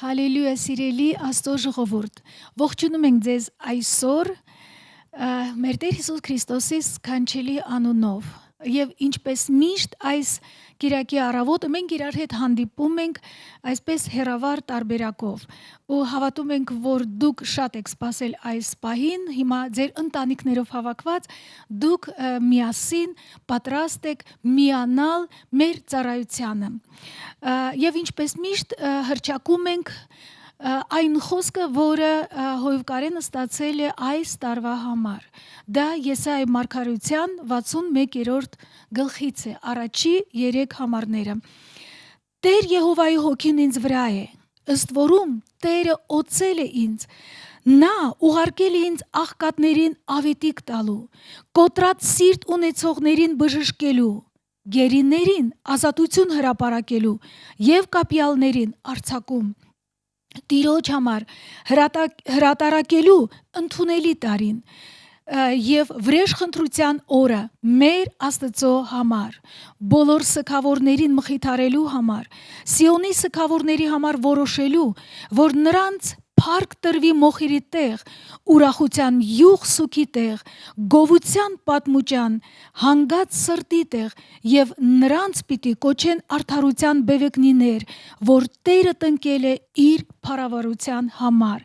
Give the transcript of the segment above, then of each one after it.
Հալելույա սիրելի Աստծո ժողովուրդ, ողջունում ենք ձեզ այսօր մեր Տեր Հիսուս Քրիստոսի սքանչելի անունով եւ ինչպես միշտ այս Կիրակի առավոտը մենք իրար հետ հանդիպում ենք այսպես հերավար տարբերակով ու հավատում ենք, որ դուք շատ եք սպասել այս պահին, հիմա ձեր ընտանիքներով հավաքված դուք միասին պատրաստ եք միանալ մեր ծառայությանը եւ ինչպես միշտ հրճակում ենք այն խոսքը, որը Հովկարենը ստացել է այս տարվա համար։ Դա Եսայի մարգարեության 61-րդ գլխից է, առաջի 3 համարները։ Տեր Եհովայի հոգին ինձ վրա է, ըստ որում Տերը օծել է ինձ, նա ուղարկել է ինձ աղքատներին ավետիք տալու, կոտրած սիրտ ունեցողներին բժշկելու, գերիներին ազատություն հրապարակելու եւ կապյալներին արձակում, Տիրոջ համար հրատարակելու ընդունելի տարին եւ վրեժխնդրության օրը մեր Աստծո համար, բոլոր սգավորներին մխիթարելու համար, Սիոնի սգավորների համար որոշելու, որ նրանց փառք տրվի մոխիրի տեղ, ուրախության յուղ սուքի տեղ, գովության պատմուճան, հանգած սրտի տեղ եւ նրանց պիտի կոչեն արդարության բևեկնիներ, որ Տերը տնկել է իր փառավարության համար։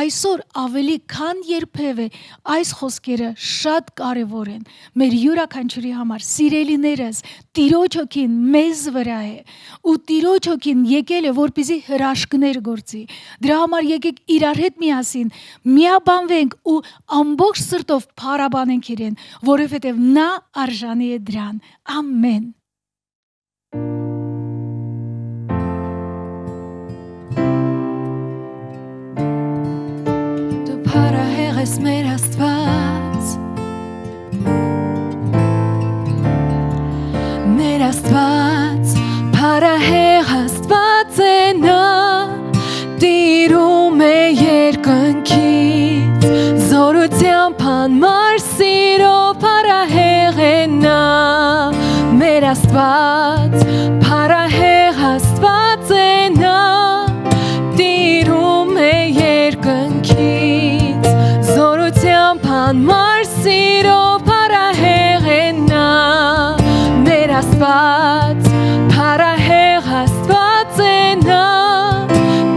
Այսօր ավելի քան երբևէ այս խոսքերը շատ կարևոր են մեր յուրաքանչյուրի համար։ Սիրելիներս, Տիրոջ հոգին մեզ վրա է ու Տիրոջ հոգին եկել է, որպեսզի հրաշքներ գործի։ Դրա համար եկեք իրար հետ միասին միաբանվենք ու ամբողջ սրտով փառաբանենք իրեն, որովհետև նա արժանի է դրան։ Ամեն։ Դու փառահեղ ես մեր Աստված, մեր Աստված, փառահեղ Աստված է նա, տիրում է երկնքից, զորությամբ անմար սիրով փառահեղ է նա, մեր Աստված, փառահեղ Աստված է նա, տիրում է երկնքից, զորությամբ անմար սիրով փառահեղ է նա, մեր Աստված, փառահեղ Աստված է նա,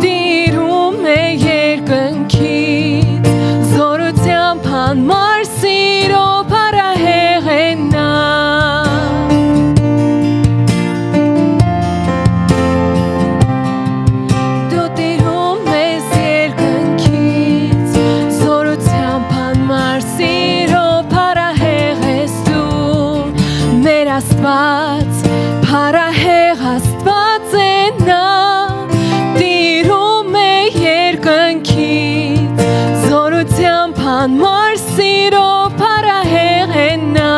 տիրում է երկնքից, զորությամբ անմար սիրով փառահեղ է նա։ Դու տիրում ես երկնքից, զորությամբ անմար սիրով փառահեղ ես դու, մեր Աստված, փառահեղ Աստված է նա, տիրում է երկնքից, զորությամբ անմար սիրով փառահեղ է նա,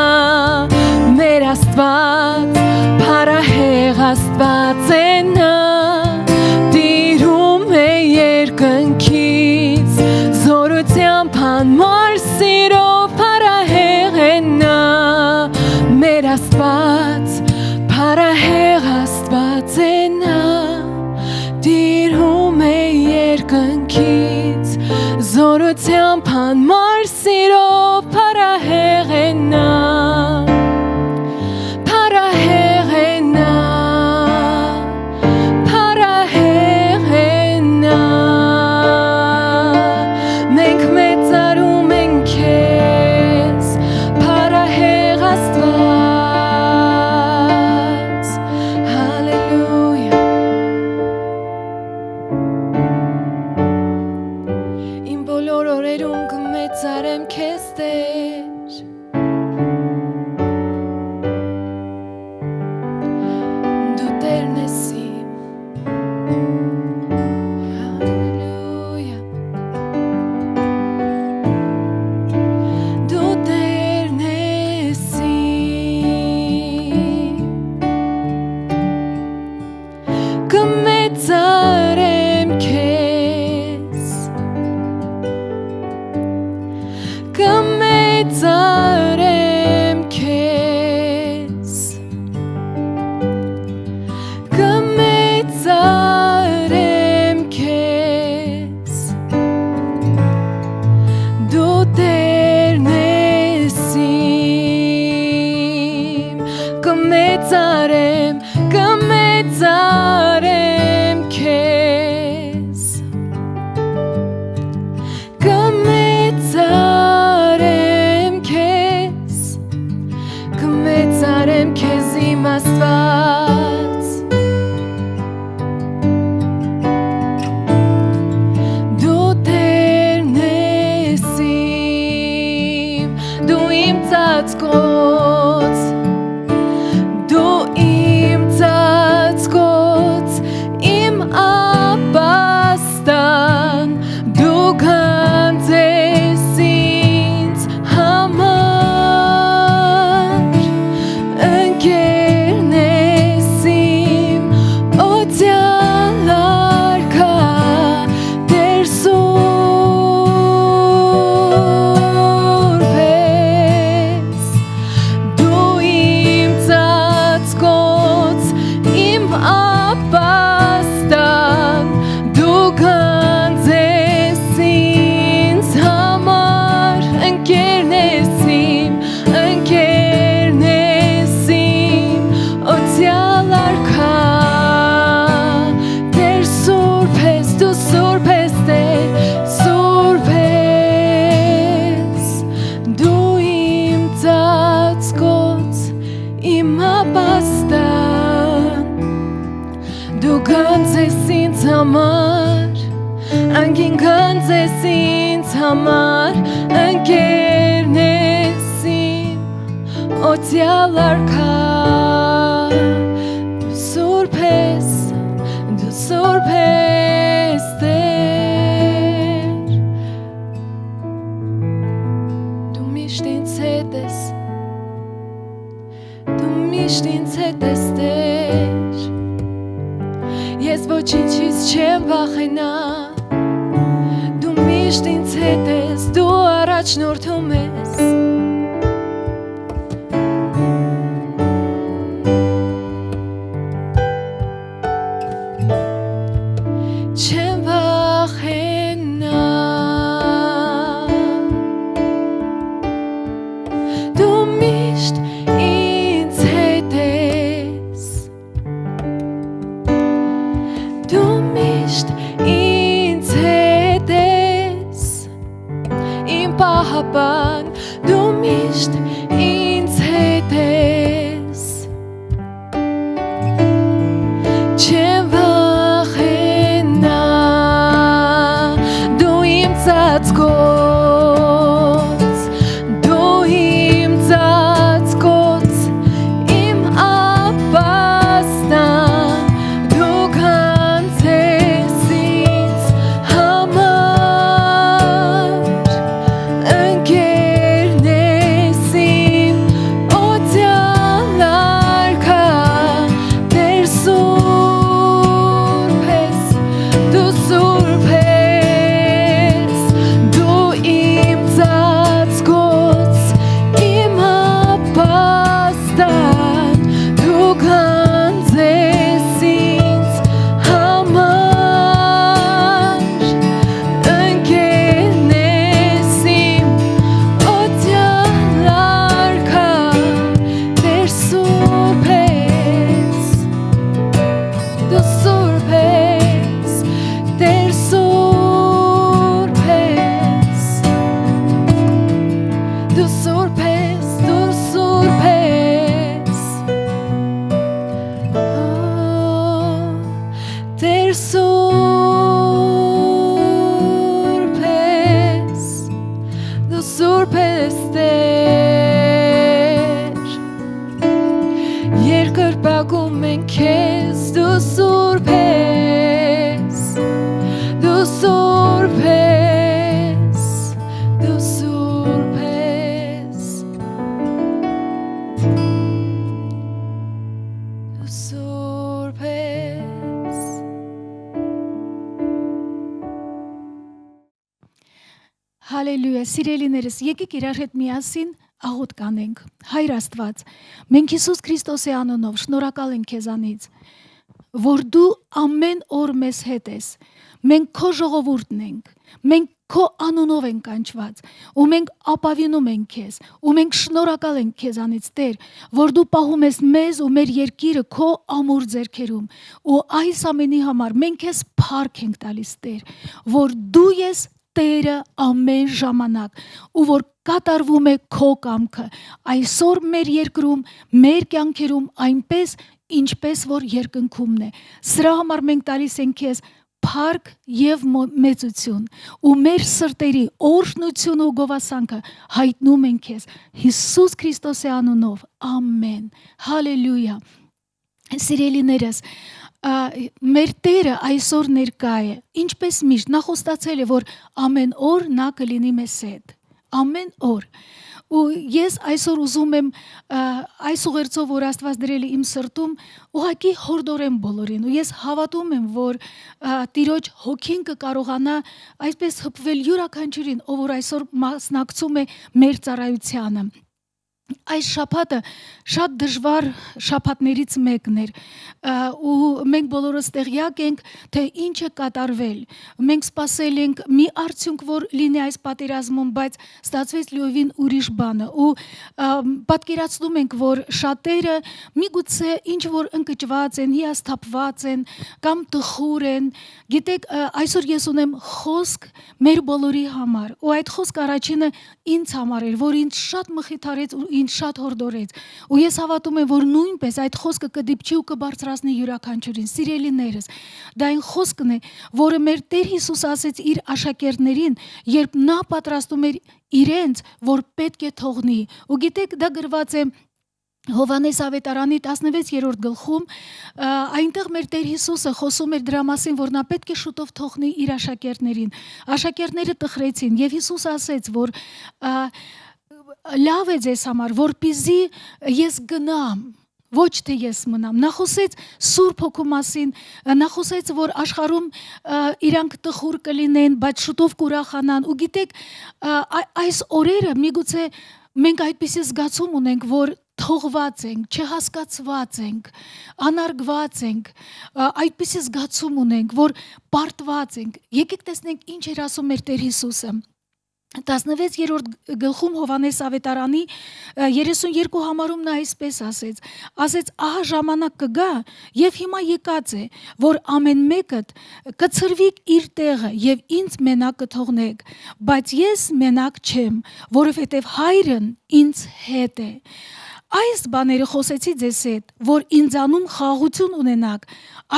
մեր Աստված, փառահեղ Աստված է նա, տիրում է երկնքից, զորությամբ անմար սիրով փառահեղ է նա, մեր Աստված, փառահեղ Աստված է նա, տիրում է երկնքից, զորությամբ անմար սիրով փառահեղ է նա, փառահեղ է նա, փառահեղ է նա, մենք մեծարում ենք քեզ, փառահեղ Աստված, հալելույա։ Իմ բոլոր օրերում կմեծարեմ քեզ, դու սուրբ ես Տեր, սուրբ ես, դու իմ ծածկոց, իմ ապաստան, դու գանձ ես ինձ համար, անկին գանձ ես ինձ համար, ընկերն ես իմ, օծյալ արքա, դու սուրբ ես Տեր, դու միշտ ինձ հետ ես, դու միշտ ինձ հետ ես Տեր, ես ոչինչից չեմ վախենա, դու միշտ ինձ հետ ես, դու առաջնորդում ես, չեմ վախենա, դու միշտ ինձ հետ ես, դու միշտ ինձ հետ ես, իմ պահապան, դու միշտ ինձ հետ ես, չեմ վախենա, դու իմ ծածկոց, դու իմ ծածկոց, իմ ապաստան, դու գանձ ես ինձ համար, ընկերն ես իմ, օծյալ արքա, Տեր սուրբ ես, դու սուրբ ես, դու իմ ծածկոց, իմ ապաստան, դու գանձ ես ինձ համար, ընկերն ես իմ, օծյալ արքա, Տեր սուրբ ես, դու սուրբ ես, Տեր սուրբ ես, դու սուրբ ես, դու սուրբ ես, Տեր սուրբ ես, դու սուրբ ես Տեր, երկրպագում ենք քեզ, դու սուրբ ես, դու սուրբ ես, դու սուրբ ես, դու սուրբ ես։ Հալելույա, սիրելիներս, եկեք իրար հետ միասին աղոթ կանենք։ Հայր Աստված, մենք Հիսուս Քրիստոսի անունով շնորհակալ ենք քեզանից, որ դու ամեն օր մեզ հետ ես։ Մենք քո ժողովուրդն ենք, մենք քո անունով ենք կանչված, ու մենք ապավինում ենք քեզ, ու մենք շնորհակալ ենք քեզանից Տեր, որ դու պահում ես մեզ ու մեր երկիրը քո ամուր ձեռքերում, ու այս ամենի համար մենք քեզ փառք ենք տալիս Տեր, որ դու ես Տերը ամեն ժամանակ, ու որ կատարվում է քո կամքը, այսօր մեր երկրում, մեր կյանքերում, այնպես, ինչպես որ երկնքումն է։ Սրա համար մենք տալիս ենք քեզ փառք եւ մեծություն, ու մեր սրտերի օրհնություն ու գովասանքը հայտնում ենք քեզ Հիսուս Քրիստոսի անունով։ Ամեն։ Հալելույա։ Սիրելիներս, մեր Տերը այսօր ներկա է, ինչպես միշտ, նա խոստացել է, որ ամեն օր նա կլինի մեզ հետ, ամեն օր, ու ես այսօր ուզում եմ այս ուղերձով, որ Աստված դրել է իմ սրտում, ուղղակի հորդորեմ բոլորին, ու ես հավատում եմ, որ Տիրոջ հոգին կկարողանա այսպես հպվել յուրաքանչյուրին, ով որ այսօր մասնակցում է մեր ծառայությանը։ Այս շաբաթը շատ դժվար շաբաթներից մեկն էր ու մենք բոլորս տեղյակ ենք թե ինչ է կատարվել մենք սպասել ենք մի արդյունք որ լինի այս պատերազմում բայց ստացվեց լիովին ուրիշ բանը ու պատկերացնում ենք որ շատերը միգուցե ինչ որ ընկճված են հիասթափված են կամ տխուր են գիտեք այսօր ես ունեմ խոսք մեր բոլորի համար ու այդ խոսքը առաջինը ինձ համար էր որ ինձ շատ մխիթարեց ու ինձ շատ հորդորեց ու ես հավատում եմ որ նույնպես այդ խոսքը կդիպչի ու կբարձրացնի յուրաքանչյուրին սիրելիներս դա այն խոսքն է որը մեր Տեր Հիսուս ասեց իր աշակերտներին երբ նա պատրաստում էր իրենց որ պետք է թողնի ու գիտեք դա գրված է Հովանես Ավետարանի 16-րդ գլխում այնտեղ մեր Տեր Հիսուսը խոսում էր դրա մասին, որ նա պետք է շուտով թողնի իր աշակերտներին։ Աշակերտները տխրեցին եւ Հիսուս ասեց, որ լավ է ձեզ համար, որպեսզի ես գնամ, ոչ թե ես մնամ։ Նա խոսեց Սուրբ Հոգու մասին, նա խոսեց, որ աշխարհում իրանք տխուր կլինեն, բայց շուտով կուրախանան։ Ու գիտեք, այս օրերը միգուցե մենք այդպիսի զգացում ունենք, որ թողված ենք, չհասկացված ենք, անարգված ենք, այդպիսի զգացում ունենք, որ պարտված ենք։ Եկեք տեսնենք ինչ էր ասում մեր Տեր Հիսուսը։ 16-րդ գլխում Հովանես Ավետարանի 32 համարում նա այսպես ասեց ահա ժամանակ կգա եւ հիմա եկած է որ ամեն մեկդ կծրվիկ իր տեղը եւ ինձ մենակ կթողնեք բայց ես մենակ չեմ որովհետեւ հայրն ինձ հետ է Այս բաները խոսեցի ձեզ հետ, որ ինձանում խաղաղություն ունենաք,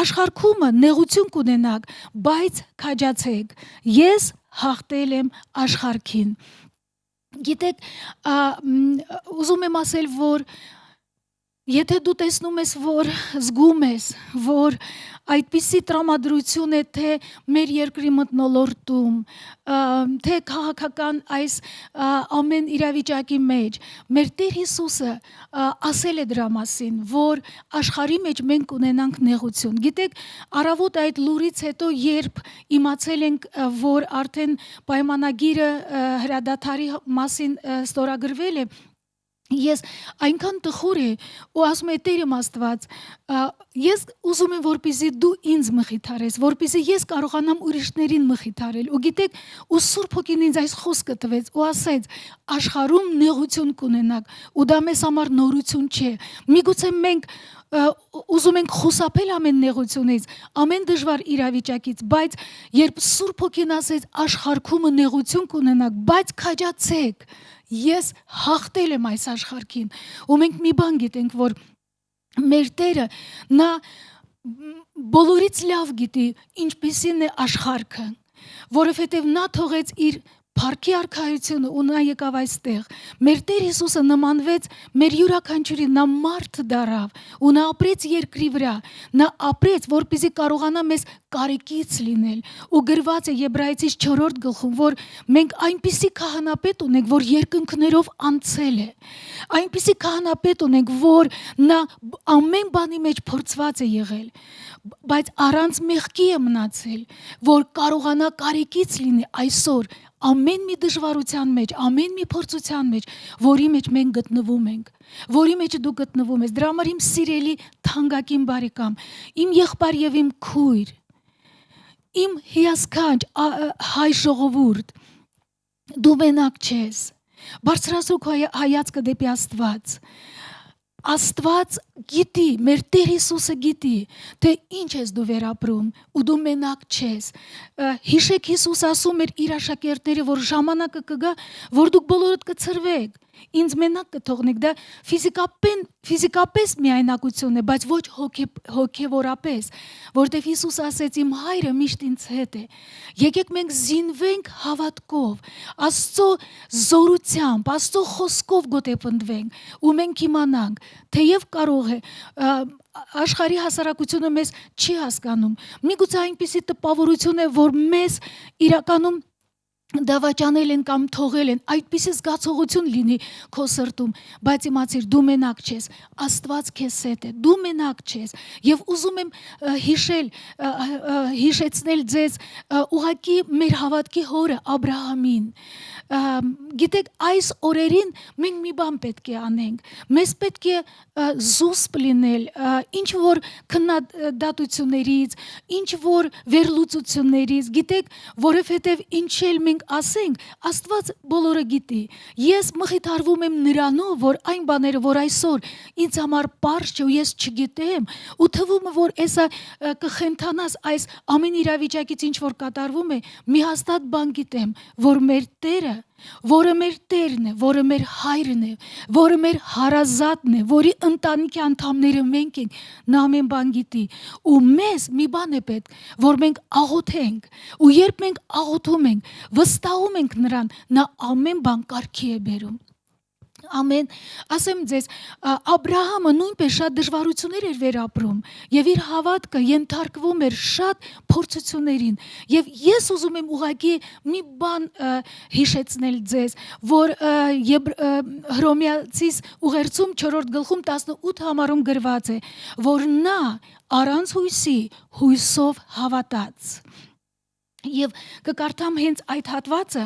աշխարհումը նեղություն կունենաք, բայց քաջացեք։ Ես հաղթել եմ աշխարհքին։ Գիտեք, ուզում եմ ասել, որ Եթե դու տեսնում ես, որ զգում ես, որ այդպիսի տրամադրություն է թե մեր երկրի մթնոլորտում, թե քաղաքական այս ամեն իրավիճակի մեջ, մեր Տեր Հիսուսը ասել է դրա մասին, որ աշխարհի մեջ մենք ունենանք նեղություն։ Գիտեք, առավոտ այդ լուրից հետո, երբ իմացել ենք, որ արդեն պայմանագիրը հրադադարի մասին ստորագրվել է, Ես այնքան տխուր է ու ասում եմ Տեր իմ Աստված ես ուզում եմ որպեսզի դու ինձ մխիթարես որպեսզի ես կարողանամ ուրիշներին մխիթարել ու գիտեք ու Սուրբ Հոգին ինձ այս խոսքը տվեց ու ասեց աշխարհում նեղություն կունենաք ու դա մեզ համար նորություն չէ միգուցե մենք ուզում ենք խուսափել ամեն նեղությունից ամեն դժվար իրավիճակից բայց երբ Սուրբ Հոգին ասեց աշխարհում նեղություն կունենաք բայց քաջացեք Ես հաղթել եմ այս աշխարհքին ու մենք մի բան գիտենք որ մեր Տերը նա բոլորից լավ գիտի ինչպիսին է աշխարհքը որովհետև նա թողեց իր Փառքի արքայությունը ու նա եկավ այստեղ։ Մեր Տեր Հիսուսը նմանվեց մեր յուրաքանչյուրին, նա մարդ դարավ ու նա ապրեց երկրի վրա։ Նա ապրեց, որպեսզի կարողանա մեզ կարեկից լինել։ Ու գրված է Եբրայեցիս 4-րդ գլխում, որ մենք այնպիսի քահանապետ ունենք, որ երկնքներով անցել է։ Այնպիսի քահանապետ ունենք, որ նա ամեն բանի մեջ փորձված է եղել բայց առանց մեղքի է մնացել, որ կարողանա կարեկից լինի այսօր ամեն մի դժվարության մեջ, ամեն մի փորձության մեջ, որի մեջ մենք գտնվում ենք, որի մեջ դու գտնվում ես։ Դրա համար իմ սիրելի թանկագին բարեկամ, իմ եղբայր եւ իմ քույր, իմ հիասքանչ հայ ժողովուրդ, դու մենակ չես։ Բարձրացրու քո հայացքը դեպի Աստված։ Աստված գիտի, մեր Տեր Հիսուսը գիտի, թե ինչ ես դու վերապրում ու դու մենակ չես։ Հիշեք Հիսուս ասում էր իր աշակերտները, որ ժամանակը կգա, որ դուք բոլորդ կցրվեք, ինձ մենակ կթողնեք, դա ֆիզիկապես միայնակություն է, բայց ոչ հոգևորապես, որտեղ Հիսուս ասեց իմ հայրը միշտ ինձ հետ է։ Եկեք մենք զինվենք հավատքով, Աստծո զորությամբ, Աստծո խոսքով գոտեպնդվենք ու մենք իմանանք, թեև կարող է աշխարհի հասարակությունը մեզ չի հասկանում։ Միգուցե այնպիսի տպավորություն է, որ մեզ իրականում դավաճանել են կամ թողել են, այդպիսի զգացողություն լինի քո սրտում, բայց իմացիր դու մենակ չես, Աստված քեզ հետ է, դու մենակ չես։ Եվ ուզում եմ հիշեցնել ձեզ ուղղակի մեր հավատքի հորը Աբրահամին։ Գիտեք, այս օրերին մենք մի բան պետք է անենք։ Մեզ պետք է զուսպ լինել ինչ որ քննադատություններից, ինչ որ վերլուծություններից, գիտեք, որովհետև ինչ էլ մենք ասենք, Աստված բոլորը գիտի։ Ես մխիթարվում եմ նրանով, որ այն բաները, որ այսօր ինձ համար պարզ չէ ու ես չգիտեմ, ու թվում է, որ էսա կխենթանաս այս ամեն իրավիճակից ինչ որ կատարվում է, մի հաստատ բան գիտեմ, որ մեր Տերը, որը մեր Տերն է, որը մեր Հայրն է, որը մեր հարազատն է, որի ընտանիքի անդամները մենք ենք, նա ամեն բան գիտի։ Ու մեզ մի բան է պետք, որ մենք աղոթենք, ու երբ մենք աղոթում ենք, վստահում ենք նրան, նա ամեն բան կարգի է բերում։ Ամեն, ասեմ ձեզ, Աբրահամը նույնպես շատ դժվարություններ էր վերապրում եւ իր հավատքը ենթարկվում էր շատ փորձություններին եւ ես ուզում եմ ուղղակի մի բան հիշեցնել ձեզ, որ Հռոմեացիս ուղերձում 4-րդ գլխում 18 համարում գրված է, որ նա առանց հույսի հույսով հավատաց։ Եվ կկարդամ հենց այդ հատվածը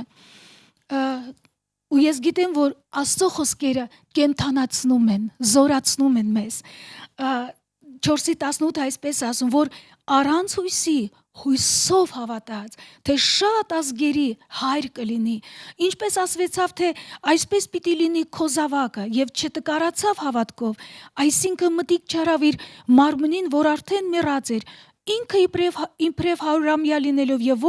ու ես գիտեմ, որ Աստծո խոսքերը կենթանացնում են, զորացնում են մեզ։ 4:18 այսպես ասում, որ առանց հույսի հույսով հավատաց, թե շատ ազգերի հայր կլինի, ինչպես ասվեցավ, թե այսպես պիտի լինի քո զավակը, եւ չտկարացավ հավատքով, այսինքն մտիկ չարավ իր մարմնին, որ արդեն մեռած էր, ինքը իբրև հարյուրամյա լինելով եւ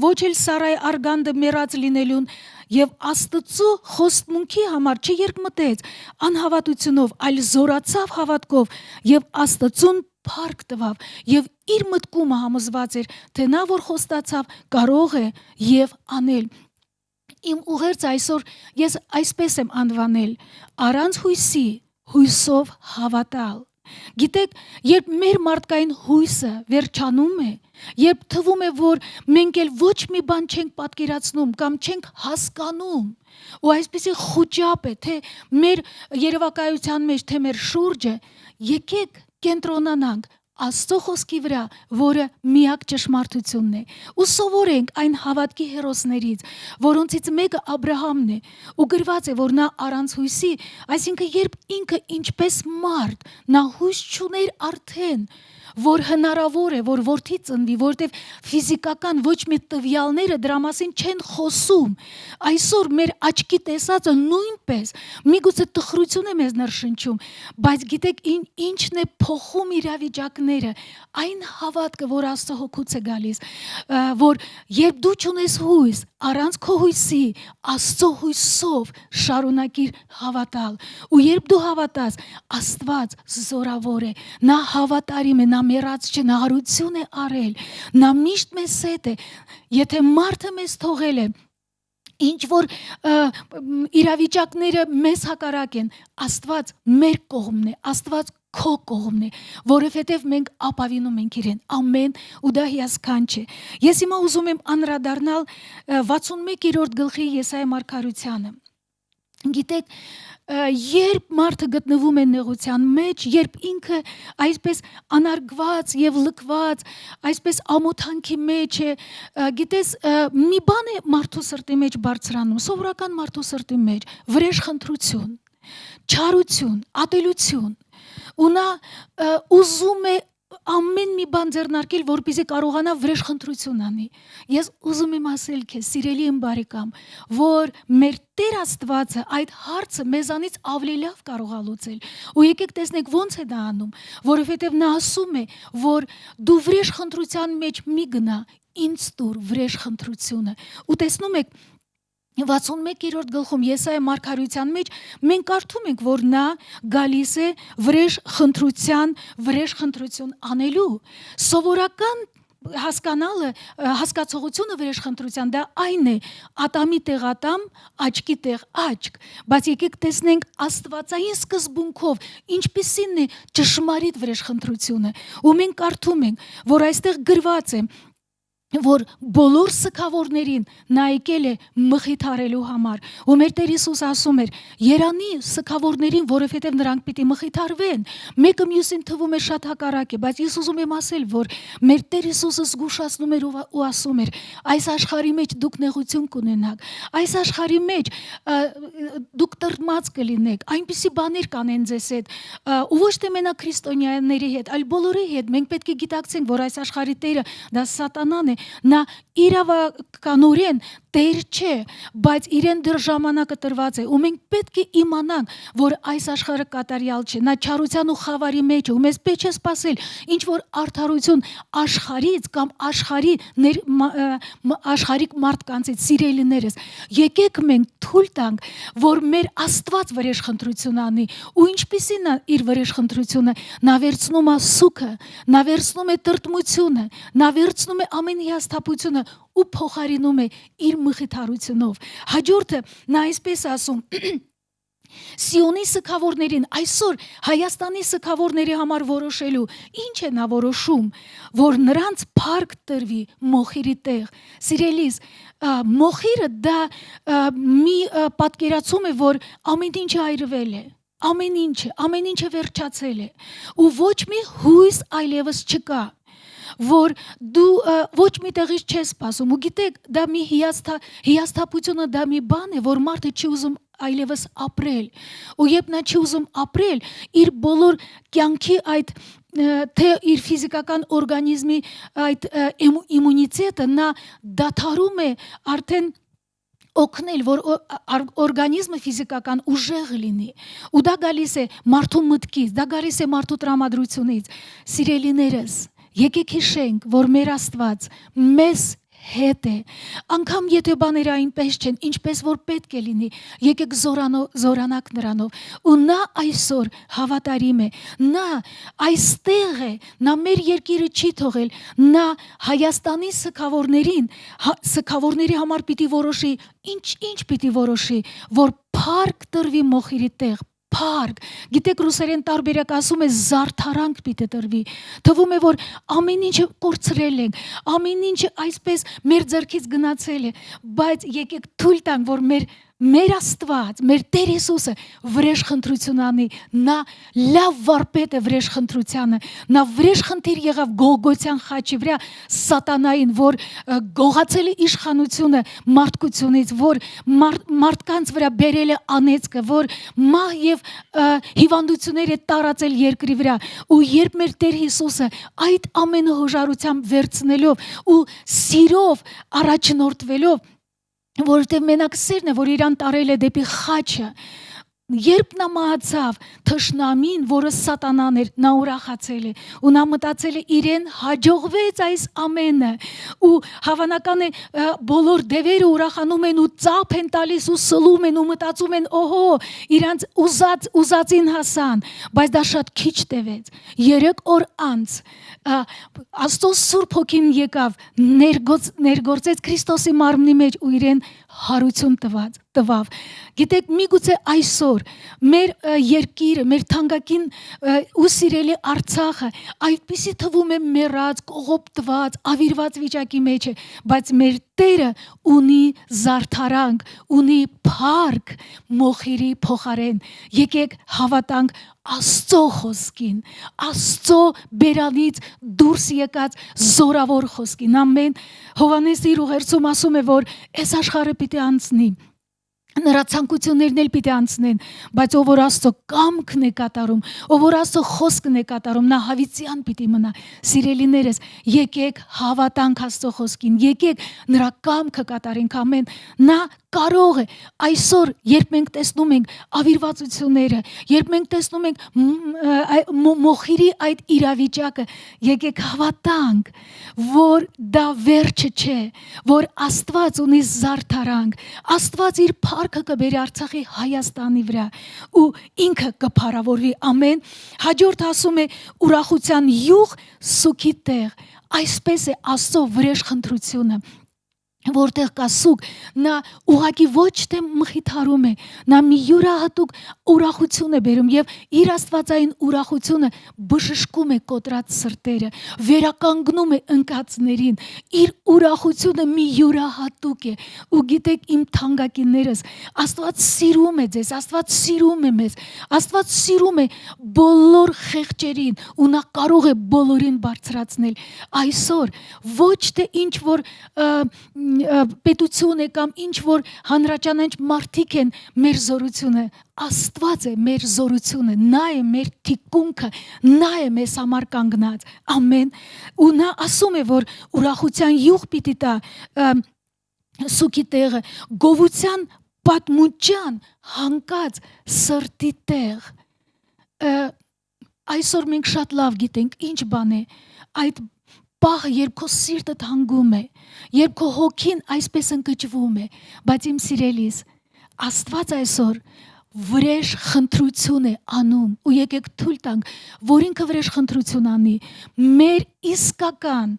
ոչ էլ Սարայի արգանդը մեռած լինելուն եւ Աստծո խոստմունքի համար չերկմտեց անհավատությունով, այլ զորացավ հավատքով եւ Աստծուն փառք տվավ եւ իր մտքումը համոզված էր, թե նա որ խոստացավ կարող է եւ անել։ Իմ ուղերձ այսօր ես այսպես եմ անվանել. առանց հույսի հույսով հավատալ։ Գիտեք, երբ մեր մարդկային հույսը վերջանում է, երբ թվում է, որ մենք էլ ոչ մի բան չենք պատկերացնում կամ չենք հասկանում, ու այսպեսի խուճապ է, թե մեր երևակայության մեջ, թե մեր շուրջը, եկեք կենտրոնանանք Աստծո խոսքի վրա, որը միակ ճշմարտությունն է, ու սովորենք այն հավատքի հերոսներից, որոնցից մեկը Աբրահամն է, ու գրված է, որ նա առանց հույսի, այսինքն երբ ինքը ինչպես մարդ, նա հույս չուներ արդեն, որ հնարավոր է, որ որդի ծնվի, որտեվ ֆիզիկական ոչ մի տվյալները դրա մասին չեն խոսում։ Այսօր մեր աչքի տեսածը նույնպես միգուցե տխրություն է մեզ ներշնչում, բայց գիտեք ինչն է փոխում իրավիճակները, այն հավատքը, որ Աստծո հոգուց է գալիս, որ երբ դու չունես հույս, առանց քո հույսի, Աստծո հույսով շարունակիր հավատալ, ու երբ դու հավատաս, Աստված զորավոր է, նա հավատարիմ է, նա մեռած չէ, նա հարություն է արել, նա միշտ մեզ հետ է, եթե մարդը մեզ թողել է, ինչ որ իրավիճակները մեզ հակառակ են, Աստված մեր կողմն է, Աստված քո կողմն է, որովհետև մենք ապավինում ենք իրեն, ամեն ու դա հիասքանչ է։ Ես հիմա ուզում եմ անդրադառնալ 61-րդ գլխի Եսայի մարգարությանը։ Գիտեք, երբ մարդը գտնվում է նեղության մեջ, երբ ինքը այսպես անարգված եւ լքված, այսպես ամոթանքի մեջ է, գիտես, մի բան է մարդու սրտի մեջ բարձրանում, սովորական մարդու սրտի մեջ, վրեժխնդրություն, չարություն, ատելություն, ու նա ուզում է ամեն մի բան ձեռնարկել, որպեսզի կարողանա վրեժխնդրություն անի։ Ես ուզում եմ ասել քեզ, սիրելի իմ բարեկամ, որ մեր Տեր Աստվածը այդ հարցը մեզանից ավելի լավ կարող է լուծել։ Ու եկեք տեսնենք ոնց է դա անում, որովհետև նա ասում է, որ դու վրեժխնդրության մեջ մի գնա, ինձ տուր վրեժխնդրությունը։ Ու տեսնում եք 61-րդ գլխում Եսայի մարգարության մեջ մենք կարդում ենք, որ նա գալիս է վրեժխնդրություն անելու։ Սովորական հասկացողությունը վրեժխնդրության դա այն է, ատամի տեղ ատամ, աչքի տեղ աչք, բայց եկեք տեսնենք աստվածային սկզբունքով ինչպիսին է ճշմարիտ վրեժխնդրությունը։ Ու մենք կարդում ենք, որ այստեղ գրված է որ բոլոր սքավորներին նա եկել է մխիթարելու համար։ Ու մեր Տեր Հիսուս ասում էր. «Երանի սքավորներին, որովհետև նրանք պիտի մխիթարվեն»։ Մեկը մյուսին թվում է շատ հակառակ է, բայց ես ուզում եմ ասել, որ մեր Տեր Հիսուսը զգուշացնում էր ու ասում էր. «Այս աշխարհի մեջ դուք նեղություն կունենաք, այս աշխարհի մեջ դուք տրտմած կլինեք, այնպիսի բաներ կանեն ձեզ հետ, ու ոչ թե մենակ քրիստոնյաների հետ, այլ բոլորի հետ։ Մենք պետք է գիտակցենք, որ այս աշխարհի տերը դա սատանան է, նա իրավականորեն Տեր չէ, բայց իրեն դեռ ժամանակը տրված է, ու մենք պետք է իմանանք, որ այս աշխարհը կատարյալ չէ, նա չարության ու խավարի մեջ է, ու մեզ պետք է սпасել ինչ որ արդարություն աշխարհից կամ աշխարհիկ մարդկանցից, սիրելիներս։ Եկեք մենք թույլ տանք, որ մեր Աստված վրեժխնդրություն անի, ու ինչպիսին է իր վրեժխնդրությունը, նա վերցնում է սուքը, նա վերցնում է տրտմությունը, նա վերցնում է ամեն հիասթափությունը ու փոխարինում է իր մխիթարությունով։ Հաջորդը նա այսպես ասում. Սիոնի սքավորներին, այսօր Հայաստանի սքավորների համար որոշելու, ինչ է նա որոշում, որ նրանց փառք տրվի մոխիրի տեղ։ Սիրելիս, մոխիրը դա մի պատկերացում է, որ ամեն ինչը այրվել է, ամեն ինչը վերջացել է, ու ոչ մի հույս այլևս չկա, որ դու ոչ մի տեղից չես սպասում։ Ու գիտեք, դա մի հիասթափությունը, դա մի բան է, որ մարդը չի ուզում այլևս ապրել։ Ու երբ նա չի ուզում ապրել, իր բոլոր կյանքի այդ թե իր ֆիզիկական օրգանիզմի այդ իմունիտետը նա դադարում է արդեն օգնել, որ օրգանիզմը ֆիզիկական ուժեղ լինի։ Ու դա գալիս է մարդու մտքից, դա գալիս է մարդու տրամադրությունից։ Սիրելիներս, եկեք հիշենք, որ մեր Աստված մեզ հետ է, անգամ եթե բաները այնպես չեն, ինչպես որ պետք է լինի, եկեք զորանանք նրանով։ Ու նա այսօր հավատարիմ է, նա այստեղ է, նա մեր երկիրը չի թողել, նա Հայաստանի սքավորների համար պիտի որոշի, ինչ պիտի որոշի, որ փառք տրվի մոխիրի տեղ, փառք։ Գիտեք, ռուսերեն տարբերակ ասում է զարդարանք պիտի տրվի։ Թվում է, որ ամեն ինչը կորցրել ենք, ամեն ինչը այսպես մեր ձեռքից գնացել է, բայց եկեք թույլ տանք, որ մեր Աստված, մեր Տեր Հիսուսը վրեժխնդրություն անի, նա լավ վարպետ է վրեժխնդրությանը, նա վրեժխնդիր եղավ Գողգոթյան խաչի վրա սատանային, որ գողացել է իշխանությունը մարդկությունից, որ մարդկանց վրա բերել է անեծքը, որ մահ եւ հիվանդություններ է տարածել երկրի վրա։ Ու երբ մեր Տեր Հիսուսը այդ ամենը հոժարությամբ վերցնելով ու սիրով առաջնորդվելով, որովհետև մենակ սերն է, որ իրան տարել է դեպի խաչը, երբ նա մահացավ, թշնամին, որը սատանան էր, նա ուրախացել է, ու նա մտածել է իրեն հաջողվեց այս ամենը, ու հավանական է բոլոր դևերը ուրախանում են ու ծափ են տալիս ու սլում են ու մտածում են, օհո, իրանց ուզածին հասան, բայց դա շատ քիչ տևեց։ 3 օր անց Աստծո Սուրբ Հոգին եկավ, ներգործեց Քրիստոսի մարմնի մեջ ու իրեն հարություն տվավ։ Գիտեք, միգուցե այսօր մեր երկիրը, մեր թանկագին ու սիրելի Արցախը այդպիսի թվում է մեռած, կողոպտված, ավիրված վիճակի մեջ է, բայց մեր Տերը ունի զարդարանք, ունի փառք մոխիրի փոխարեն։ Եկեք հավատանք Աստծո խոսքին, Աստծո բերանից դուրս եկած զորավոր խոսքին։ Ամեն։ Հովհաննես իր ուղերձում ասում է, որ այս աշխարհը պիտի անցնի, նրա ցանկություններն էլ պիտի անցնեն, բայց ով որ Աստծո կամքն է կատարում, ով որ Աստծո խոսքն է կատարում, նա հավիտյան պիտի մնա։ Սիրելիներս, եկեք հավատանք Աստծո խոսքին, եկեք նրա կամքը կատարենք, ամեն։ Նա կարող է այսօր, երբ մենք տեսնում ենք ավիրվածությունները, երբ մենք տեսնում ենք մոխիրի այդ իրավիճակը, եկեք հավատանք, որ դա վերջը չէ, որ Աստված ունի զարդարանք, Աստված իր փառքը կբերի Արցախի Հայաստանի վրա ու ինքը կփառավորվի, ամեն։ Հաջորդ ասում է ուրախության յուղ սուքի տեղ, այսպես է Աստծո վրեժխնդրությունը։ որտեղ կա սուգ, նա ուղակի ոչ թե մխիթարում է, նա մի յուրահատուկ ուրախություն է բերում եւ իր աստվածային ուրախությունը բժշկում է կոտրած սրտերը, վերականգնում է ընկածներին, իր ուրախությունը մի յուրահատուկ է։ Ու գիտեք իմ թանկագիններս, Աստված սիրում է ձեզ, Աստված սիրում է մեզ, Աստված սիրում է բոլոր խեղճերին ու նա կարող է բոլորին բարձրացնել։ Այսօր ոչ թե ինչ որ պետություն է կամ ինչ որ հանրաճանաչ մարդիկ են մեր զորությունը, Աստված է մեր զորությունը, նա է մեր թիկունքը, նա է մեզ համար կանգնած։ Ամեն։ Ու նա ասում է, որ ուրախության յուղ պիտի տա սուքի տեղը, գովության պատմուճան հանկած սրտի տեղ։ Այսօր մենք շատ լավ գիտենք ինչ բան է այդ պահը, երբ քո սիրտդ հանգում է, երբ քո հոգին այսպես ընկճվում է, բայց իմ սիրելիս, Աստված այսօր վրեժ խնդրություն է անում ու եկեք թույլ տանք, որ ինքը վրեժ խնդրություն անի մեր իսկական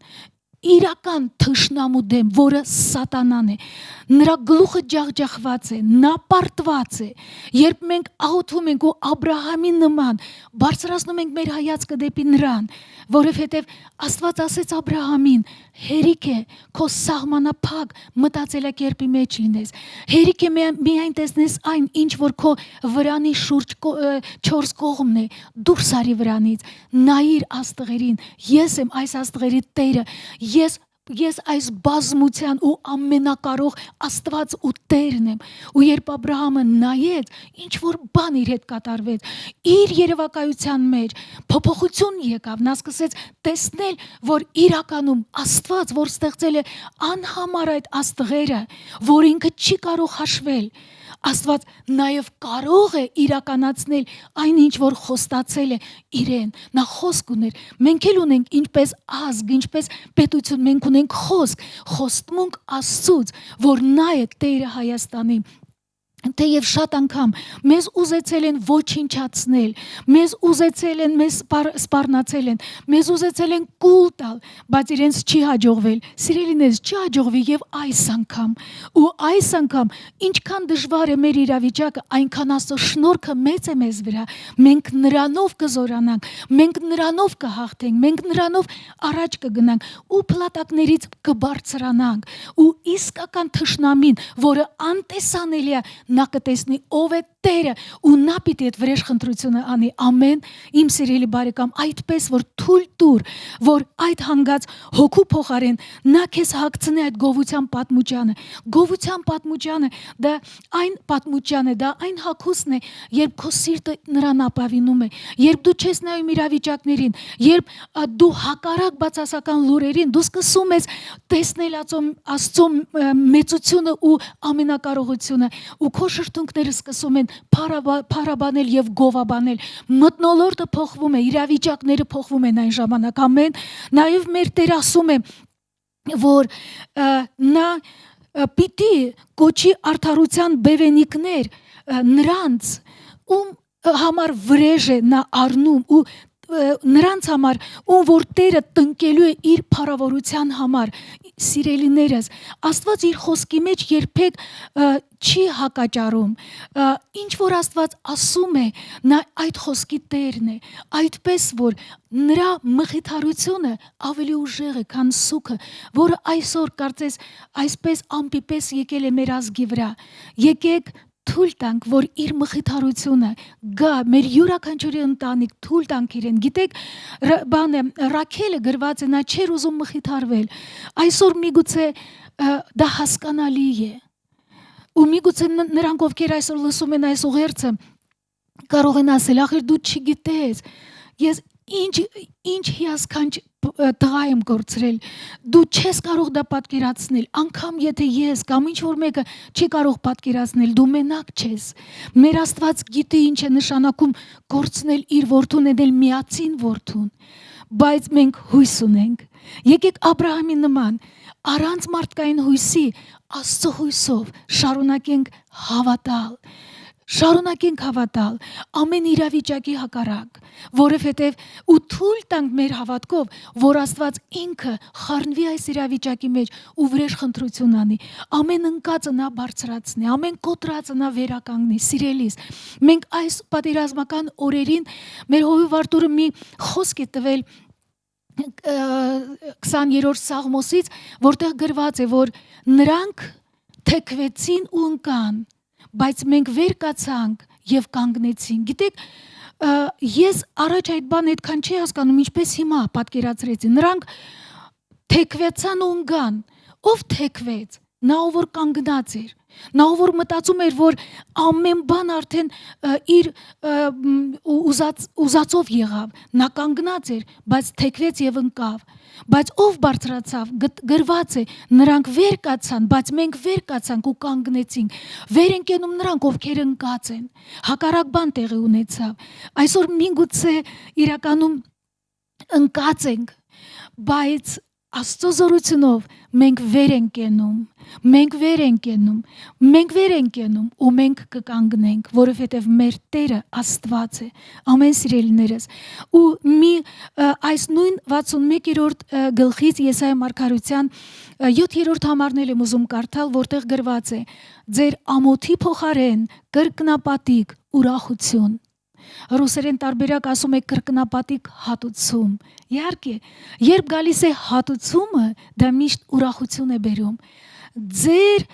իրական թշնամու դեմ, որը սատանան է, նրա գլուխը ջախջախված է, նա պարտված է, երբ մենք աղոթում ենք ու Աբրահամի նման բարձրացնում ենք մեր հայացքը դեպի նրան, որովհետև Աստված ասեց Աբրահամին, հերիք է քո սահմանափակ մտածելակերպի մեջ լինես, հերիք է միայն տեսնես այն, ինչ որ քո վրանի շուրջ 4 կողմն է, դուրս արի վրանից, նայիր աստղերին, ես եմ այս աստղերի Տերը, ես այս բազմության ու ամենակարող Աստված ու Տերն եմ։ Ու երբ Աբրահամը նայեց, ինչ որ բան իր հետ կատարվեց, իր երևակայության մեջ փոփոխություն եկավ, նա սկսեց տեսնել, որ իրականում Աստված, որ ստեղծել է անհամար այդ աստղերը, որ ինքը չի կարող հաշվել, Աստված նաև կարող է իրականացնել այն ինչ որ խոստացել է իրեն, նա խոսք ուներ, մենք էլ ունենք ինչպես ազգ, ինչպես պետություն, մենք ունենք խոստմունք Աստծուց, որ նա է Տերը Հայաստանի, թեև շատ անգամ մեզ ուզեցել են ոչնչացնել, մեզ ուզեցել են, մեզ սպառնացել են, մեզ ուզեցել են կուլ տալ, բայց իրենց չի հաջողվել, սիրելիներս չի հաջողվի եւ այս անգամ, ու այս անգամ ինչքան դժվար է մեր իրավիճակը, այնքան Աստծո շնորհքը մեծ է մեզ վրա, մենք նրանով կզորանանք, մենք նրանով կհաղթենք, մենք նրանով առաջ կգնանք ու փլատակներից կբարձրանանք, ու իսկական թշնամին, որը անտեսանելի է, նա կտեսնի ով է Տերը ու նա պիտի այդ վրեժ խնդրությունը անի, ամեն, իմ սիրելի բարեկամ, այդպես որ թույլ տուր, որ այդ հանգած հոգու փոխարեն նա քեզ հագցնի այդ գովության պատմուճանը, դա այն պատմուճան է, դա այն հագուստն է, երբ քո սիրտը նրան ապավինում է, երբ դու չես նայում իրավիճակներին, երբ դու հակառակ բացասական լուրերին, դու սկսում ես տեսնել Աստծո մեծությունը ու ամենակարողությունը ու քո շրթունքները սկսում են փառաբանել եւ գովաբանել, մթնոլորտը փոխվում է, իրավիճակները փոխվում են այն ժամանակ, ամեն, նաեւ մեր Տեր ասում է, որ նա պիտի կոչի արդարության բևենիկներ նրանց, ում համար վրեժ է նա առնում ու նրանց համար, ում որ Տերը տնկելու է իր փառավորության համար, սիրելիներս, Աստված իր խոսքի մեջ երբեք չի հակաճառում, ինչ որ Աստված ասում է, նա այդ խոսքի Տերն է, այդպես որ նրա մխիթարությունը ավելի ուժեղ է, քան սուքը, որը այսօր կարծես այսպես ամպիպես եկել է մեր ազգի վրա, եկեք թույլ տանք, որ իր մխիթարությունը գա մեր յուրաքանչյուրի ընտանիք, թույլ տանք իրեն, գիտեք, Ռաքելը գրված է, նա չէր ուզում մխիթարվել, այսօր միգուցե դա հասկանալի է, ու միգուցե նրանք, ովքեր այսօր լսում են այս ուղերձը, կարող են ասել, ախր դու չգիտես, ես ինչ հիասքանչ տղա եմ կորցրել, դու չես կարող դա պատկերացնել, անգամ եթե ես կամ ինչ որ մեկը չի կարող պատկերացնել, դու մենակ չես, մեր Աստված գիտի ինչ է նշանակում կորցնել իր որդուն, edel միածին որդուն, բայց մենք հույս ունենք, եկեք Աբրահամի նման, առանց մարդկային հույսի, Աստծո հույսով շարունակենք հավատալ, շարունակենք հավատալ ամեն իրավիճակի հակառակ, որովհետև ու թույլ տանք մեր հավատքով, որ Աստված ինքը խառնվի այս իրավիճակի մեջ ու վրեժ խնդրություն անի, ամեն ընկածը նա բարձրացնի, ամեն կոտրածը նա վերականգնի, սիրելիս։ Մենք այս պատերազմական օրերին մեր հովիվ Արտուրը մի խոսք է տվել 20-րդ Սաղմոսից, որտեղ գրված է, որ նրանք թեքվեցին ու ընկան, բայց մենք վեր կացանք եւ կանգնեցինք։ Գիտեք, ես առաջ այդ բանը այդքան չի հասկանում, ինչպես հիմա պատկերացրեցի։ Նրանք թեքվեցան ու ընկան։ Ով թեքվեց։ Նա ով որ կանգնած էր, նա ով որ մտածում էր, որ ամեն բան արդեն իր ուզածով եղավ, նա կանգնած էր, բայց թեքվեց եւ ընկավ։ Բայց ով բարձրացավ, գրված է, նրանք վեր կացան, բայց մենք վեր կացանք ու կանգնեցինք։ Վեր են կենում նրանք, ովքեր ընկած են։ Հակառակ բան տեղի ունեցավ։ Այսօր միգուցե իրականում ընկած ենք, բայց Աստծո զորությունով մենք վեր ենք կենում, մենք վեր ենք կենում, մենք վեր ենք կենում ու մենք կկանգնենք, որովհետև մեր Տերը Աստված է։ Ամեն սիրելիներս։ Ու մի այս նույն 61-րդ գլխից Եսայա մարգարության 7-րդ համարն եմ ուզում կարդալ, որտեղ գրված է. ձեր ամոթի փոխարեն կրկնապատիկ ուրախություն։ Ռուսերեն տարբերակ ասում է կրկնապատիկ հատուցում։ Իհարկե, երբ գալիս է հատուցումը, դա միշտ ուրախություն է բերում։ Ձեր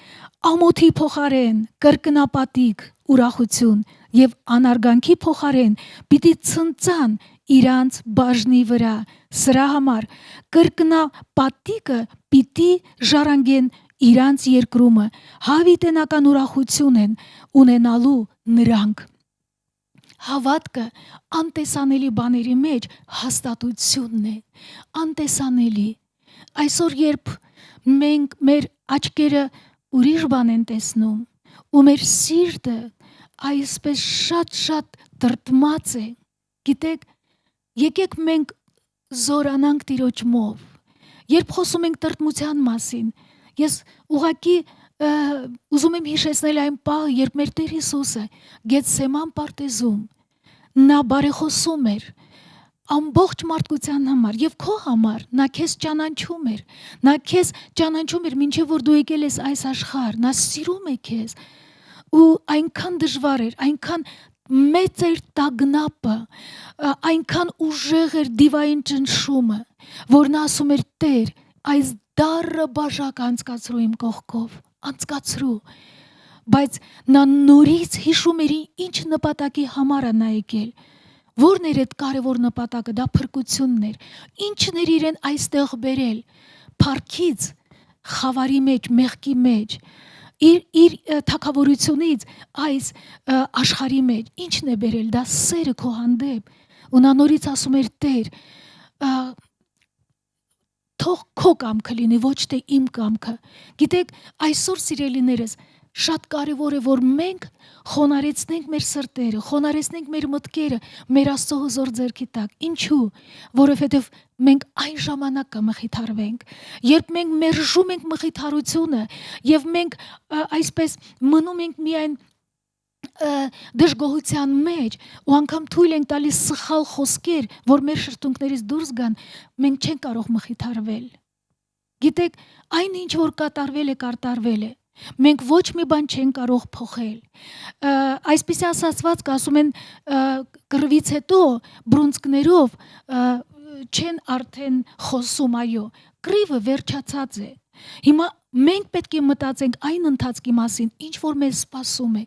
ամոթի փոխարեն կրկնապատիկ ուրախություն եւ անարգանքի փոխարեն պիտի ցնցան իրանց բաժնի վրա։ Սրա համար կրկնապատիկը պիտի ժառանգեն իրանց երկրումը, հավիտենական ուրախություն են ունենալու նրանք։ Հավատքը անտեսանելի բաների մեջ հաստատությունն է, անտեսանելի։ Այսօր երբ մենք մեր աչքերը ուրիշ բան են տեսնում ու մեր սիրտը այսպես շատ տրտմած է, գիտեք, եկեք մենք զորանանք Տիրոջմով։ Երբ խոսում ենք տրտմության մասին, ես ուղղակի ուզում եմ հիշեցնել այն պահը, երբ մեր Տեր Հիսուսը Գեթսեման պարտեզում նա բարեխոսում էր ամբողջ մարդկության համար եւ քո համար, նա քեզ ճանաչում էր, նա քեզ ճանաչում էր մինչեւ որ դու եկել ես այս աշխարհ, նա սիրում է քեզ ու այնքան դժվար էր, այնքան մեծ էր տագնապը, այնքան ուժեղ էր դիվային ճնշումը, որ նա ասում էր Տեր, այս դառը բաժակ անցկացրու իմ կողքով, անցկացրու, բայց նա նորից հիշում էր ինչ նպատակի համար է նա եկել, որն էր այդ կարևոր նպատակը, դա փրկությունն էր, ինչն էր իրեն այստեղ բերել, փառքից, խավարի մեջ, մեղքի մեջ, իր թագավորությունից այս աշխարհի մեջ, ինչն է բերել, դա սերը քո հանդեպ, ու նա նորից ասում էր Տեր, թող քո կամքը լինի, ոչ թե իմ կամքը։ Գիտեք, այսօր սիրելիներս, շատ կարևոր է, որ մենք խոնարեցնենք մեր սրտերը, խոնարեցնենք մեր մտքերը, մեր Աստծո հզոր ձեռքի տակ։ Ինչու՞, որովհետև մենք այն ժամանակ կմխիթարվենք, երբ մենք մերժում ենք մխիթարությունը եւ մենք այսպես մնում ենք միայն դժգոհության մեջ ու անգամ թույլ ենք տալիս սխալ խոսքեր, որ մեր շրթունքներից դուրս գան, մենք չենք կարող մխիթարվել։ Գիտեք, այն ինչ որ կատարվել է, մենք ոչ մի բան չենք կարող փոխել։ Այսպիսի ասացված կասում են կռվից հետո բռունցքներով չեն արդեն խոսում, այո, կռիվը վերջացած է։ Հիմա մենք պետք է մտածենք այն ընթացքի մասին, ինչ որ մեզ սպասում է,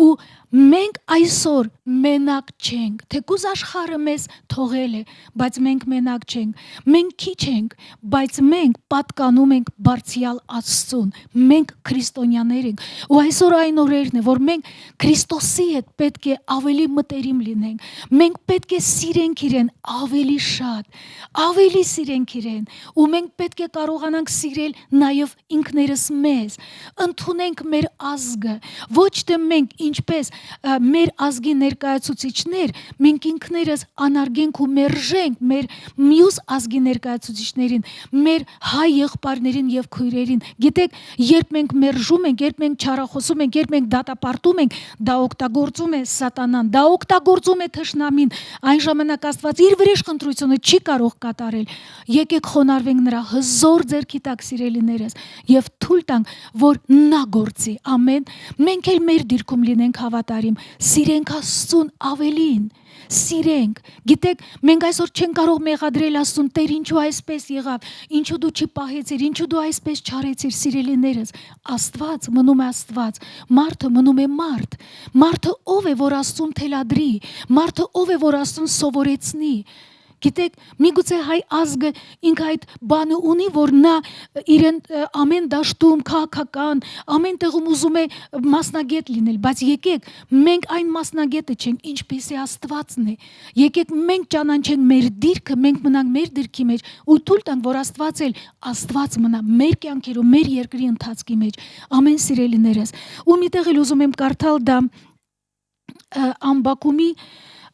ու մենք այսօր մենակ չենք, թեկուզ աշխարհը մեզ թողել է, բայց մենք մենակ չենք, մենք քիչ ենք, բայց մենք պատկանում ենք Բարձրյալ Աստծուն, մենք քրիստոնյաներ ենք, ու այսօր այն օրերն է, որ մենք Քրիստոսի հետ պետք է ավելի մտերիմ լինենք, մենք պետք է սիրենք իրեն ավելի շատ, ավելի սիրենք իրեն, ու մենք պետք է կարողանանք սիրել նաև ինքներս մեզ ընդունենք մեր ազգը, ոչ թե մենք ինչպես մեր ազգի ներկայացուցիչներ, մենք ինքներս անարգենք ու մերժենք մեր մյուս ազգի ներկայացուցիչներին, մեր հայ եղբայրներին եւ քույրերին։ Գիտեք, երբ մենք մերժում ենք, երբ մենք չարախոսում ենք, երբ մենք դատապարտում ենք, դա օգտագործում է սատանան, դա օգտագործում է թշնամին։ Այն ժամանակ Աստված իր վրեժխնդրությունը չի կարող կատարել։ Եկեք խոնարհվենք նրա հզոր ձեռքի տակ, սիրելիներս, եւ թույլ տանք, որ նա գործի։ Ամեն։ Մենք էլ մեր դիրքում լինենք հավատարիմ, սիրենք Աստծուն ավելին, սիրենք։ Գիտեք, մենք այսօր չենք կարող մեղադրել Աստծուն, Տեր, ինչու այսպես եղավ, ինչու դու չպահեցիր, ինչու դու այսպես չարեցիր, սիրելիներս։ Աստված մնում է Աստված, մարդը մնում է մարդ։ Մարդը ով է, որ Աստծուն թելադրի, մարդը ով է, որ Աստծուն սովորեցնի։ Գիտեք, միգուցե հայ ազգը ինքը այդ բանը ունի, որ նա իրեն ամեն դաշտում քաղաքական, ամեն տեղում ուզում է մասնագետ լինել, բայց եկեք, մենք այն մասնագետը չենք, ինչպեսի Աստվածն է։ Եկեք մենք ճանաչենք մեր դիրքը, մենք մնանք մեր դիրքի մեջ ու թույլ տանք, որ Աստված էլ Աստված մնա մեր կյանքերում, մեր երկրի ընթացքի մեջ։ Ամեն սիրելիներս։ Ու միտեղ էլ ուզում եմ կարդալ դա Ամբակումի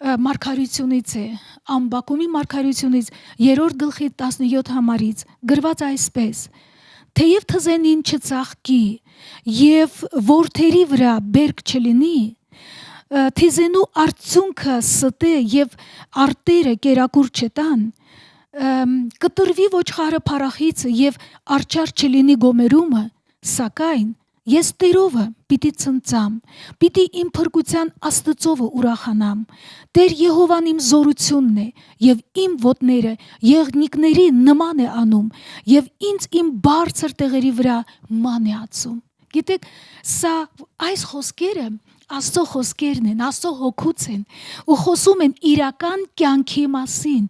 Մարգարությունից է, Ամբակումի Մարգարությունից 3-րդ գլխի 17 համարից գրված այսպես. Թեև թզենին չծաղկի եւ որդերի վրա բերք չլինի, թիզենու արդյունքը ստե եւ արտերը կերակուր չտան, կտրվի ոչխարը փարախից եւ արչար չլինի գոմերումը, սակայն ես Տերովը պիտի ցնծամ, պիտի իմ փրկության Աստծովը ուրախանամ։ Տեր Եհովան իմ զորությունն է եւ իմ ոտները եղնիկների նման է անում եւ ինձ իմ բարձր տեղերի վրա ման է ածում։ Գիտեք, սա այս խոսքերը Աստծո խոսքերն են, Աստծո հոգուց են ու խոսում են իրական կյանքի մասին։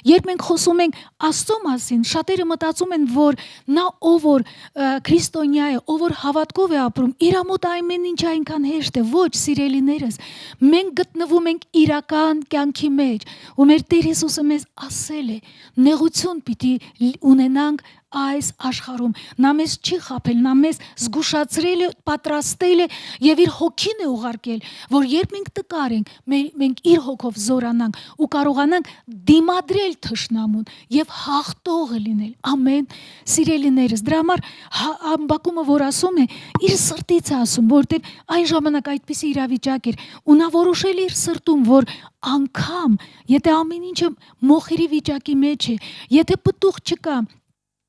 Երբ մենք խոսում ենք Աստծո մասին, շատերը մտածում են, որ նա ով որ քրիստոնյա է, ով որ հավատքով է ապրում, իր մոտ ամեն ինչ այնքան հեշտ է։ Ոչ, սիրելիներս, մենք գտնվում ենք իրական կյանքի մեջ ու մեր Տեր Հիսուսը մեզ ասել է. նեղություն պիտի ունենանք այս աշխարհում։ Նա մեզ չի խաբել, նա մեզ զգուշացրել է, պատրաստել է եւ իր հոգին է ուղարկել, որ երբ մենք տկար ենք, մենք իր հոգով զորանանք ու կարողանանք դիմադրել թշնամուն եւ հաղթողը լինել։ Ամեն սիրելիներս, դրա համար Ամբակումը որ ասում է, իր սրտից է ասում, որտեղ այն ժամանակ այդպիսի իրավիճակ էր ու նա որոշել իր սրտում, որ անգամ եթե ամեն ինչը մոխիրի վիճակի մեջ է, եթե պտուղ չկա,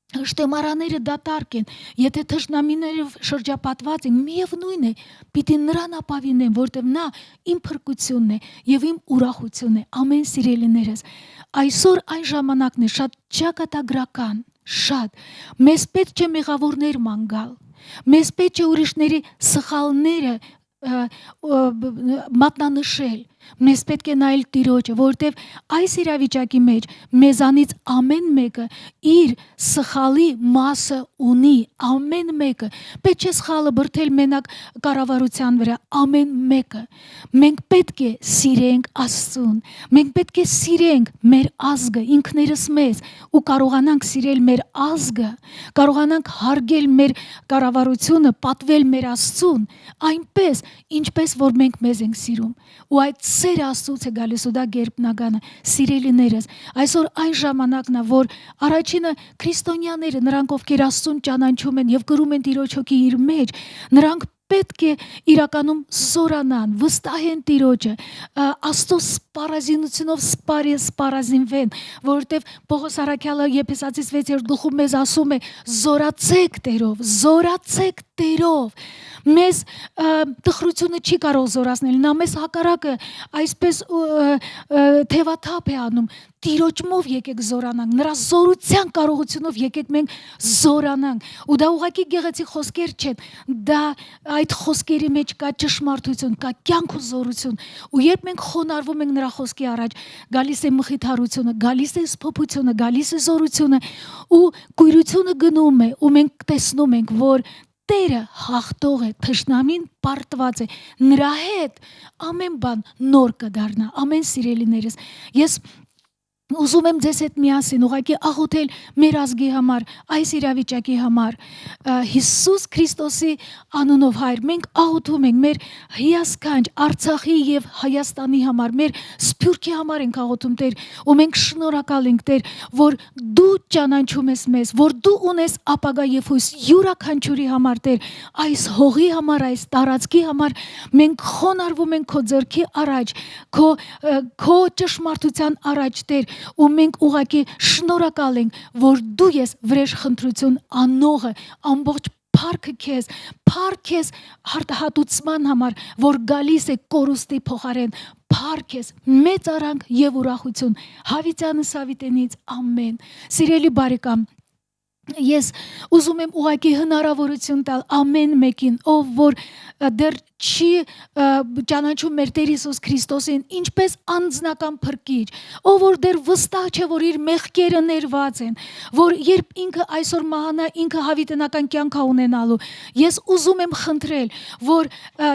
Շտեմարաները դատարկ են, եթե թշնամիները շրջապատված են, միևնույն է, պիտի նրան ապավինեն, որտեղ նա իմ փրկությունն է եւ իմ ուրախությունն է։ Ամեն սիրելիներս, այսօր այն ժամանակն է շատ ճակատագրական, շատ։ Մեզ պետք չէ մեղավորներ ման գալ, մեզ պետք չէ ուրիշների սխալները մատնանշել, մեզ պետք է նայել Տիրոջը, որտեվ այս իրավիճակի մեջ մեզանից ամեն մեկը իր սխալի մասը ունի, ամեն մեկը։ Պետք չէ սխալը բրթել մենակ կառավարության վրա, ամեն մեկը։ Մենք պետք է սիրենք Աստծուն, մենք պետք է սիրենք մեր ազգը, ինքներս մեզ ու կարողանանք սիրել մեր ազգը, կարողանանք հարգել մեր կառավարությունը, պատվել մեր Աստծուն, այնպես, ինչպես որ մենք մեզ ենք սիրում։ Ու այդ սերը Աստծուց է գալիս ու դա գերբնագանը։ Սիրելիներս, այսօր այն ժամանակն է, որ առաջինը քրիստոնյաները, նրանք ովքեր Աստծուն ճանաչում են եւ կրում են Տիրոջ հոգի իր մեջ, նրանք պետք է իրականում զորանան, վստահեն Տիրոջը, Աստծո սպառազինությունով սպառազինվեն, որովհետև Պողոս առաքյալը Եփեսացիս 6-րդ գլխում մեզ ասում է. զորացեք Տերով, զորացեք Տերով։ Մեզ տխրությունը չի կարող զորացնել, նա մեզ հակառակը այսպես թևաթափ է անում։ Տիրոջմով եկեք զորանանք, նրա զորության կարողությունով եկեք մենք զորանանք։ Ու դա ուղղակի գեղեցիկ խոսքեր չեն, դա այդ խոսքերի մեջ կա ճշմարտություն, կա կյանք ու զորություն։ Ու երբ մենք խոնարհվում ենք նրա խոսքի առաջ, գալիս է մխիթարությունը, գալիս է սփոփությունը, գալիս է զորությունը ու գույրությունը գնում է ու մենք տեսնում ենք, որ Տերը հաղթող է, թշնամին պարտված է, նրա հետ ամեն բան նոր կդառնա, ամեն սիրելիներս։ Ես Ուզում եմ ձեզ հետ միասին ուղղակի աղոթել մեր ազգի համար, այս իրավիճակի համար։ Հիսուս Քրիստոսի անունով Հայր, մենք աղոթում ենք մեր հիասքանչ Արցախի եւ Հայաստանի համար, մեր Սփյուռքի համար ենք աղոթում, Տեր, ու մենք շնորհակալ ենք, Տեր, որ դու ճանաչում ես մեզ, որ դու ունես ապագա եւ հույս յուրաքանչյուրի համար, Տեր, այս հողի համար, այս տարածքի համար մենք խոնարհվում ենք քո ձեռքի առաջ, քո ճշմարտության առաջ, Տեր, ու մենք ուղղակի շնորհակալ ենք, որ դու ես վրեժխնդրություն անողը, ամբողջ փառք ես հարտահատուցման համար, որ գալիս է կորուստի փոխարեն, փառք ես, մեծ արանք եւ ուրախություն, հավիտյանս հավիտենից, ամեն։ Սիրելի բարեկամ, ես ուզում եմ ուղղակի հնարավորություն տալ ամեն մեկին, ով որ դեռ չի ճանաչում մեր Տեր Հիսուս Քրիստոսին ինչպես անձնական փրկիչ, ով որ դեռ վստահ չէ, որ իր մեղքերը ներված են, որ երբ ինքը այսօր մահանա, ինքը հավիտենական կյանք ունենալու։ Ես ուզում եմ խնդրել, որ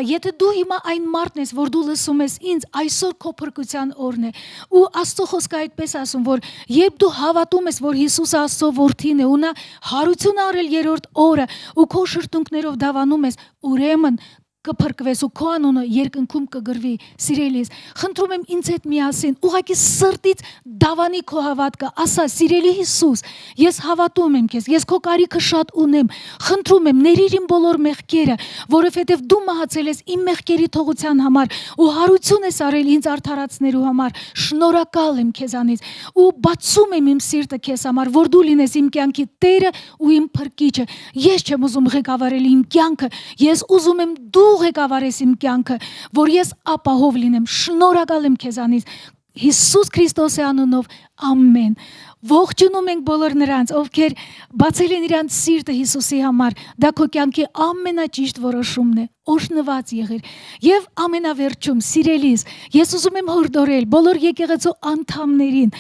եթե դու հիմա այն մարդն ես, որ դու լսում ես ինձ, այսօր քո փրկության օրն է, ու Աստծո խոսքը այդպես ասում, որ երբ դու հավատում ես, որ Հիսուսը Աստծո որդին է, ու նա հարություն արել երրորդ օրը, ու քո շրթունքներով դավանում ես, ուրեմն կփրկվես ու քո անունը երկնքում կգրվի։ Սիրելիս, խնդրում եմ ինձ հետ միասին ուղղակի սրտից դավանի քո հավատքը, ասա՝ սիրելի Հիսուս, ես հավատում եմ քեզ, ես քո կարիքը շատ ունեմ, խնդրում եմ ներիր իմ բոլոր մեղքերը, որովհետև դու մահացել ես իմ մեղքերի թողության համար ու հարություն ես արել ինձ արդարացնելու համար։ Շնորհակալ եմ քեզանից ու բացում եմ իմ սիրտը քեզ համար, որ դու լինես իմ կյանքի Տերը ու իմ փրկիչը։ Ես չեմ ուզում ղեկավարել իմ կյանքը, ես ուզում եմ դու ղեկավարես իմ կյանքը, որ ես ապահով լինեմ։ Շնորհակալ եմ քեզանից Հիսուս Քրիստոսի անունով, ամեն։ Ողջունում ենք բոլոր նրանց, ովքեր բացել են իրանց սիրտը Հիսուսի համար, դա քո կյանքի ամենաճիշտ որոշումն է։ Օրհնված եղիր։ Եվ ամենավերջում, սիրելիս, ես ուզում եմ հորդորել բոլոր եկեղեցու անդամներին,